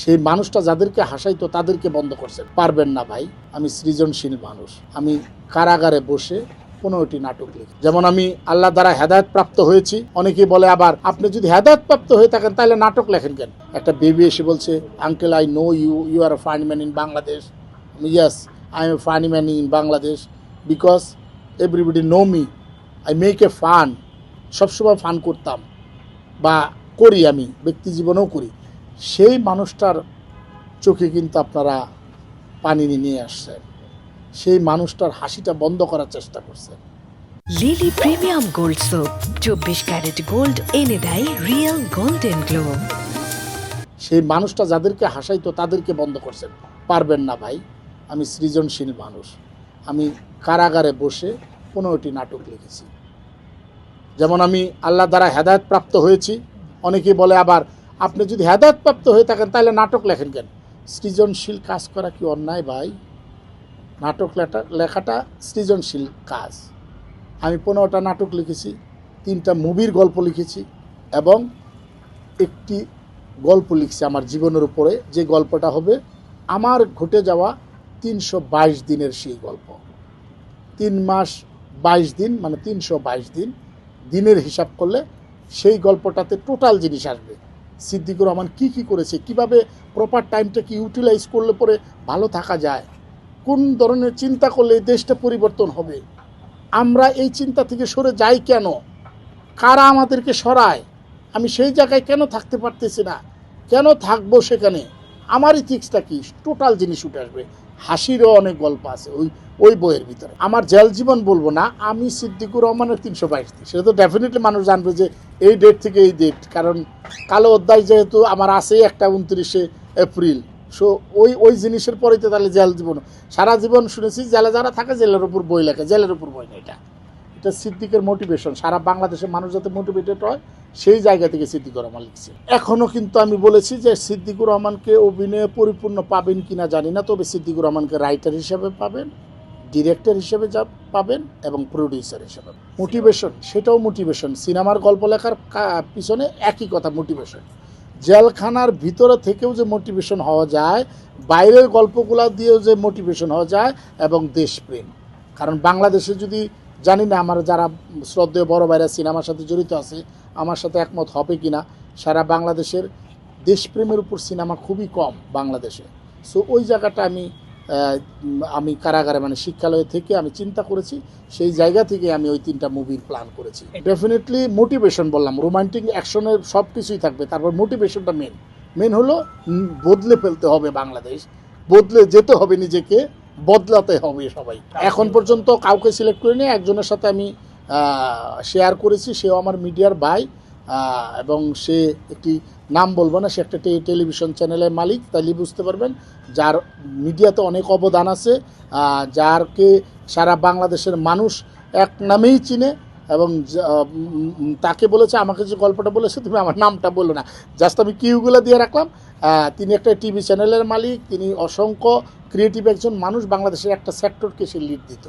সেই মানুষটা যাদেরকে হাসাইতো তাদেরকে বন্ধ করছেন। পারবেন না ভাই, আমি সৃজনশীল মানুষ। আমি কারাগারে বসে 15টি নাটক লিখি। যেমন আমি আল্লাহ দ্বারা হেদায়েত প্রাপ্ত হয়েছি। অনেকেই বলে আবার আপনি যদি হেদায়েত প্রাপ্ত হয়ে থাকেন তাহলে নাটক লেখেন কেন? একটা বেবি এসে বলছে, uncle I know you, you are a funny man in Bangladesh. Yes, I am a funny man in Bangladesh because everybody know me, I make a fun. সবসময় ফান করতাম বা করি, আমি ব্যক্তি জীবনেও করি। সেই মানুষটার চোখে কিন্তু আপনারা পানি নিয়ে আসছেন, সেই মানুষটার হাসিটা বন্ধ করার চেষ্টা করছেন। Lily premium gold soap 24 carat gold এনে দেয় রিয়েল গোল্ডেন গ্লো। সেই মানুষটা যাদেরকে হাসাইতো তাদেরকে বন্ধ করছেন। পারবেন না ভাই, আমি সৃজনশীল মানুষ। আমি কারাগারে বসে 15টি নাটক লিখেছি। যেমন আমি আল্লাহ দ্বারা হেদায়েত প্রাপ্ত হয়েছি। অনেকেই বলে আবার আপনি যদি হেদায়েত প্রাপ্ত হয়ে থাকেন তাহলে নাটক লেখেন কেন? সৃজনশীল কাজ করা কি অন্যায় ভাই? নাটক লেখাটা সৃজনশীল কাজ। আমি 15টা নাটক লিখেছি, 3টা মুভির গল্প লিখেছি এবং একটি গল্প লিখছি আমার জীবনের উপরে, যে গল্পটা হবে আমার ঘটে যাওয়া 322 দিনের সেই গল্প। 3 মাস 22 দিন মানে 322 দিন, দিনের হিসাব করলে সেই গল্পটাতে টোটাল জিনিস আসবে। সিদ্দিকুর রহমান কী কী করেছে, কিভাবে প্রপার টাইমটাকে ইউটিলাইজ করলে পরে ভালো থাকা যায়, কোন ধরনের চিন্তা করলে এই দেশটা পরিবর্তন হবে, আমরা এই চিন্তা থেকে সরে যাই কেন, কারা আমাদেরকে সরায়, আমি সেই জায়গায় কেন থাকতে পারতেছি না, কেন থাকবো সেখানে, আমার ইথিক্সটা কি, টোটাল জিনিস উঠে আসবে। হাসিরও অনেক গল্প আছে ওই বইয়ের ভিতরে। আমার জেল জীবন বলবো না, আমি সিদ্দিকুর রহমানের 322 দিন, সেটা তো ডেফিনেটলি মানুষ জানবে যে এই ডেট থেকে এই ডেট, কারণ কালো অধ্যায় যেহেতু আমার আছে একটা 29শে এপ্রিল। সো ওই জিনিসের পরেই তো তাহলে জেল জীবন, সারা জীবন শুনেছি জেলে যারা থাকে জেলের উপর বই লেখে, জেলের উপর বই না। এটা সিদ্দিকের মোটিভেশন, সারা বাংলাদেশের মানুষ যাতে মোটিভেটেড হয় সেই জায়গা থেকে সিদ্দিকুর রহমান লিখছে। এখনও কিন্তু আমি বলেছি যে সিদ্দিকুর রহমানকে অভিনয়ে পরিপূর্ণ পাবেন কিনা জানি না, তবে সিদ্দিকুর রহমানকে রাইটার হিসেবে পাবেন, ডিরেক্টর হিসেবে পাবেন এবং প্রডিউসার হিসেবে। মোটিভেশন, সেটাও মোটিভেশন। সিনেমার গল্প লেখার পিছনে একই কথা, মোটিভেশন। জেলখানার ভিতরে থেকেও যে মোটিভেশন হওয়া যায়, বাইরের গল্পগুলো দিয়েও যে মোটিভেশন হওয়া যায়, এবং দেশপ্রেম। কারণ বাংলাদেশে যদি, জানি না আমার যারা শ্রদ্ধেয় বড় ভাইরা সিনেমার সাথে জড়িত আছে আমার সাথে একমত হবে কিনা, সারা বাংলাদেশের দেশপ্রেমের উপর সিনেমা খুবই কম বাংলাদেশে। সো ওই জায়গাটা আমি কারাগারে মানে শিক্ষালয়ে থেকে আমি চিন্তা করেছি, সেই জায়গা থেকে আমি ওই 3টা মুভির প্ল্যান করেছি। ডেফিনেটলি মোটিভেশন বললাম, রোমান্টিক অ্যাকশনের সব কিছুই থাকবে, তারপর মোটিভেশনটা মেন হলো বদলে ফেলতে হবে বাংলাদেশ, বদলে যেতে হবে, নিজেকে বদলাতে হবে সবাই। এখন পর্যন্ত কাউকে সিলেক্ট করে নিয়ে একজনের সাথে আমি শেয়ার করেছি, সেও আমার মিডিয়ার ভাই, এবং সে একটি নাম বলবো না, সে একটা টেলিভিশন চ্যানেলের মালিক, তাইলে বুঝতে পারবেন, যার মিডিয়াতে অনেক অবদান আছে, যারকে সারা বাংলাদেশের মানুষ এক নামেই চিনে, এবং তাকে বলেছে, আমাকে যে গল্পটা বলেছে তুমি আমার নামটা বললো না, জাস্ট আমি কিউগুলো দিয়ে রাখলাম। তিনি একটা টিভি চ্যানেলের মালিক, তিনি অসংখ্য ক্রিয়েটিভ একজন মানুষ, বাংলাদেশের একটা সেক্টরকে সে লিড দিত।